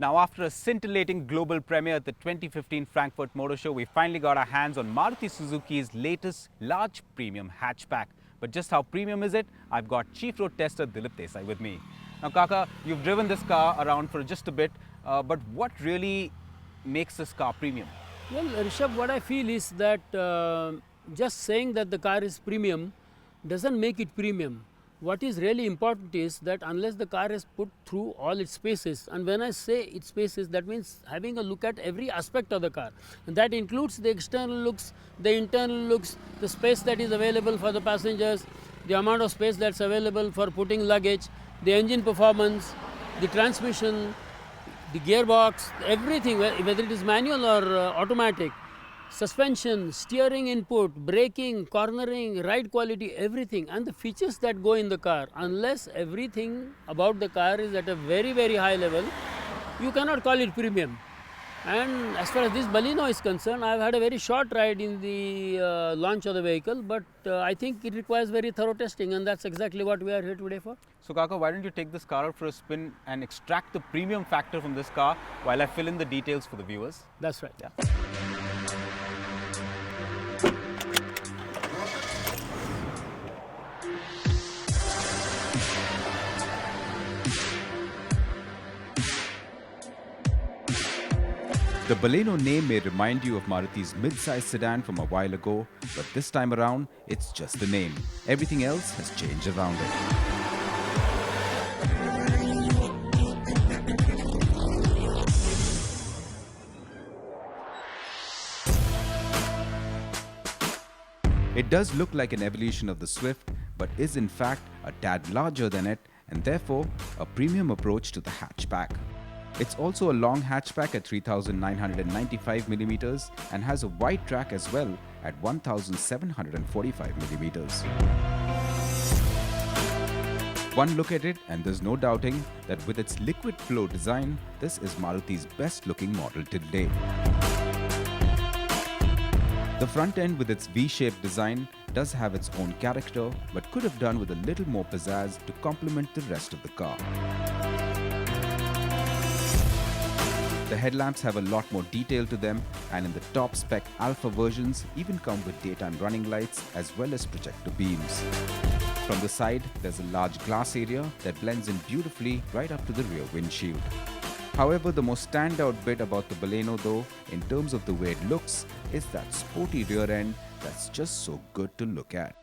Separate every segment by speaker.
Speaker 1: Now, after a scintillating global premiere at the 2015 Frankfurt Motor Show, we finally got our hands on Maruti Suzuki's latest large premium hatchback. But just how premium is it? I've got Chief Road Tester Dilip Desai with me. Now, Kaka, you've driven this car around for just a bit, but what really makes this car premium?
Speaker 2: Well, Rishabh, what I feel is that just saying that the car is premium doesn't make it premium. What is really important is that unless the car is put through all its spaces, and when I say its spaces, that means having a look at every aspect of the car. And that includes the external looks, the internal looks, the space that is available for the passengers, the amount of space that's available for putting luggage, the engine performance, the transmission, the gearbox, everything, whether it is manual or automatic, suspension, steering input, braking, cornering, ride quality, everything, and the features that go in the car. Unless everything about the car is at a very, very high level, you cannot call it premium. And as far as this Baleno is concerned, I've had a very short ride in the launch of the vehicle, but I think it requires very thorough testing, and that's exactly what we are here today for.
Speaker 1: So, Kaka, why don't you take this car out for a spin and extract the premium factor from this car while I fill in the details for the viewers?
Speaker 2: That's right.
Speaker 1: Yeah. The Baleno name may remind you of Maruti's mid-size sedan from a while ago, but this time around, it's just the name. Everything else has changed around it. It does look like an evolution of the Swift, but is in fact a tad larger than it, and therefore a premium approach to the hatchback. It's also a long hatchback at 3,995mm and has a wide track as well at 1,745mm. One look at it and there's no doubting that with its liquid flow design, this is Maruti's best looking model till date. The front end with its V-shaped design does have its own character, but could have done with a little more pizzazz to complement the rest of the car. The headlamps have a lot more detail to them, and in the top spec Alpha versions even come with daytime running lights as well as projector beams. From the side, there's a large glass area that blends in beautifully right up to the rear windshield. However, the most standout bit about the Baleno though, in terms of the way it looks, is that sporty rear end that's just so good to look at.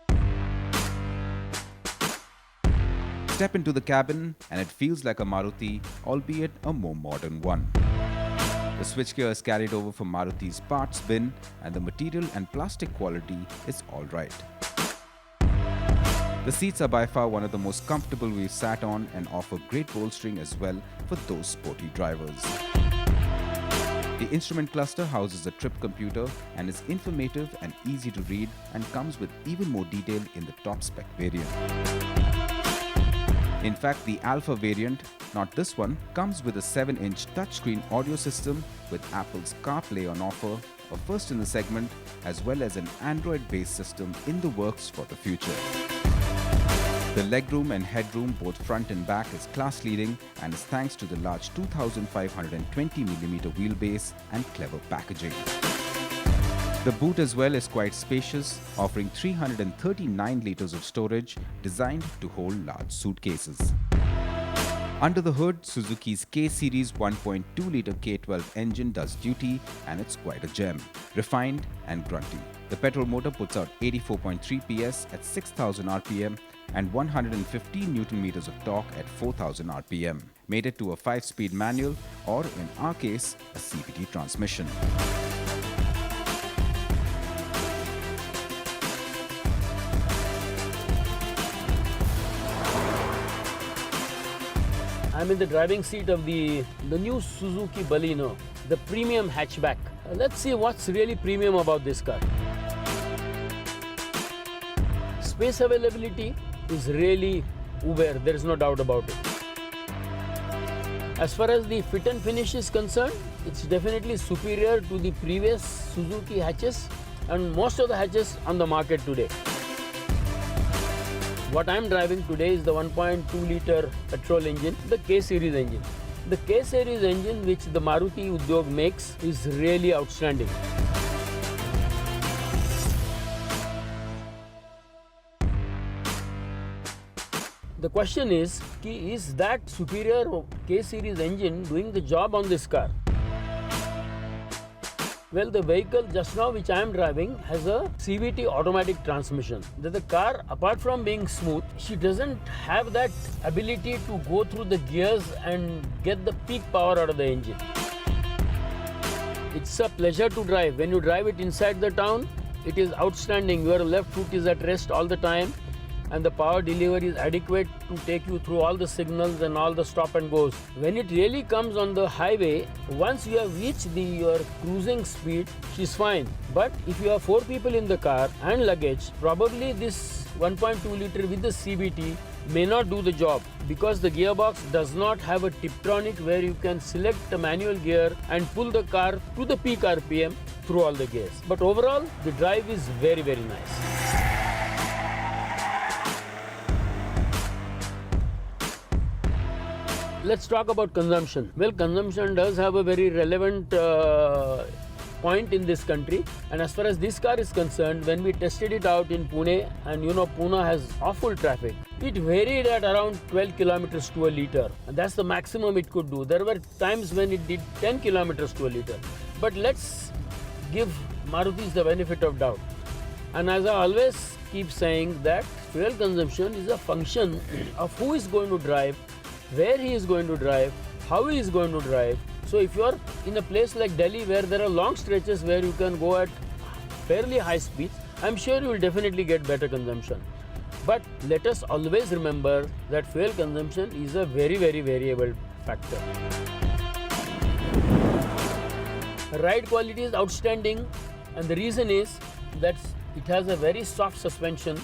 Speaker 1: Step into the cabin and it feels like a Maruti, albeit a more modern one. The switchgear is carried over from Maruti's parts bin, and the material and plastic quality is alright. The seats are by far one of the most comfortable we've sat on and offer great bolstering as well for those sporty drivers. The instrument cluster houses a trip computer and is informative and easy to read, and comes with even more detail in the top spec variant. In fact, the Alpha variant, not this one, comes with a 7-inch touchscreen audio system with Apple's CarPlay on offer, a first in the segment, as well as an Android-based system in the works for the future. The legroom and headroom, both front and back, is class-leading and is thanks to the large 2,520mm wheelbase and clever packaging. The boot as well is quite spacious, offering 339 litres of storage designed to hold large suitcases. Under the hood, Suzuki's K-Series 1.2-litre K12 engine does duty, and it's quite a gem, refined and grunty. The petrol motor puts out 84.3 PS at 6,000 RPM and 115 Nm of torque at 4,000 RPM, mated to a 5-speed manual, or in our case, a CVT transmission.
Speaker 2: I'm in the driving seat of the new Suzuki Baleno, the premium hatchback. Let's see what's really premium about this car. Space availability is really uber, there is no doubt about it. As far as the fit and finish is concerned, it's definitely superior to the previous Suzuki hatches and most of the hatches on the market today. What I'm driving today is the 1.2 litre petrol engine, the K-series engine. The K series engine which the Maruti Udyog makes is really outstanding. The question is that superior K series engine doing the job on this car? Well, the vehicle just now which I am driving has a CVT automatic transmission. The car, apart from being smooth, she doesn't have that ability to go through the gears and get the peak power out of the engine. It's a pleasure to drive. When you drive it inside the town, it is outstanding. Your left foot is at rest all the time, and the power delivery is adequate to take you through all the signals and all the stop and goes. When it really comes on the highway, once you have reached your cruising speed, she's fine. But if you have 4 people in the car and luggage, probably this 1.2 liter with the CVT may not do the job, because the gearbox does not have a Tiptronic where you can select a manual gear and pull the car to the peak RPM through all the gears. But overall, the drive is very, very nice. Let's talk about consumption. Well, consumption does have a very relevant point in this country, and as far as this car is concerned, when we tested it out in Pune, and you know Pune has awful traffic, it varied at around 12 kilometers to a liter, and that's the maximum it could do. There were times when it did 10 kilometers to a liter. But let's give Marutis the benefit of doubt. And as I always keep saying, that fuel consumption is a function of who is going to drive, where he is going to drive, how he is going to drive. So if you are in a place like Delhi where there are long stretches where you can go at fairly high speeds, I'm sure you will definitely get better consumption. But let us always remember that fuel consumption is a very, very variable factor. Ride quality is outstanding, and the reason is that it has a very soft suspension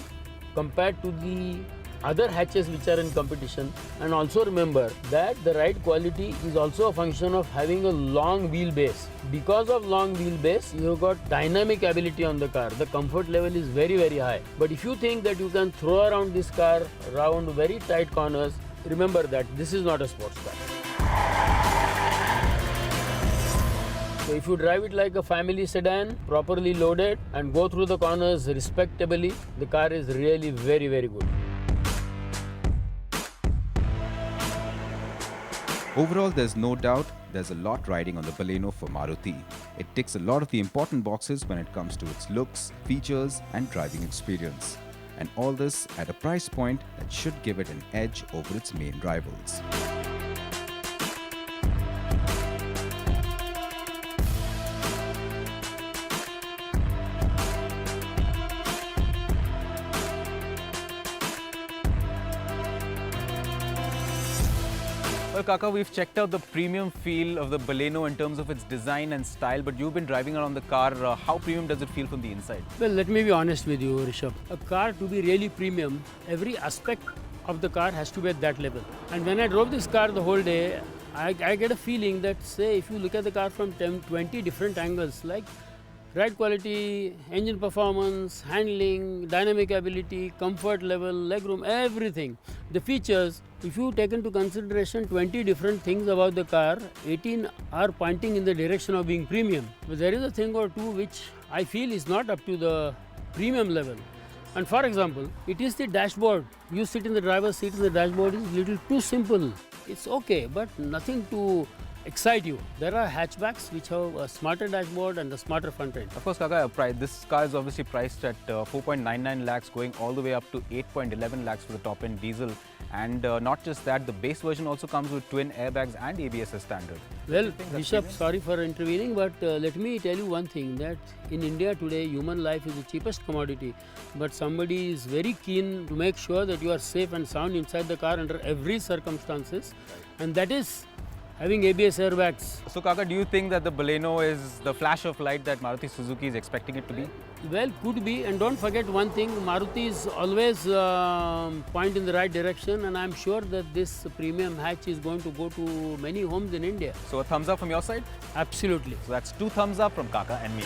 Speaker 2: compared to the other hatches which are in competition. And also remember that the ride quality is also a function of having a long wheelbase. Because of long wheelbase, you have got dynamic ability on the car. The comfort level is very, very high. But if you think that you can throw around this car around very tight corners, remember that this is not a sports car. So if you drive it like a family sedan, properly loaded, and go through the corners respectably, the car is really very, very good.
Speaker 1: Overall, there's no doubt there's a lot riding on the Baleno for Maruti. It ticks a lot of the important boxes when it comes to its looks, features and driving experience. And all this at a price point that should give it an edge over its main rivals.
Speaker 3: Well, Kaka, we've checked out the premium feel of the Baleno in terms of its design and style, but you've been driving around the car. How premium does it feel from the inside?
Speaker 2: Well, let me be honest with you, Rishabh. A car to be really premium, every aspect of the car has to be at that level. And when I drove this car the whole day, I get a feeling that, say, if you look at the car from 20 different angles, like ride quality, engine performance, handling, dynamic ability, comfort level, legroom, everything. The features, if you take into consideration 20 different things about the car, 18 are pointing in the direction of being premium. But there is a thing or two which I feel is not up to the premium level. And for example, it is the dashboard. You sit in the driver's seat and the dashboard is a little too simple. It's okay, but nothing to excite you. There are hatchbacks which have a smarter dashboard and a smarter front end.
Speaker 3: Of course, Kaka, this car is obviously priced at 4.99 lakhs, going all the way up to 8.11 lakhs for the top-end diesel. And not just that, the base version also comes with twin airbags and ABS as standard.
Speaker 2: Well, Rishabh, sorry for intervening, but let me tell you one thing, that in India today, human life is the cheapest commodity. But somebody is very keen to make sure that you are safe and sound inside the car under every circumstances. And that is having ABS airbags.
Speaker 3: So, Kaka, do you think that the Baleno is the flash of light that Maruti Suzuki is expecting it to be?
Speaker 2: Well, could be. And don't forget one thing, Maruti is always point in the right direction, and I'm sure that this premium hatch is going to go to many homes in India.
Speaker 3: So, a thumbs up from your side?
Speaker 2: Absolutely.
Speaker 3: So, that's 2 thumbs up from Kaka and me.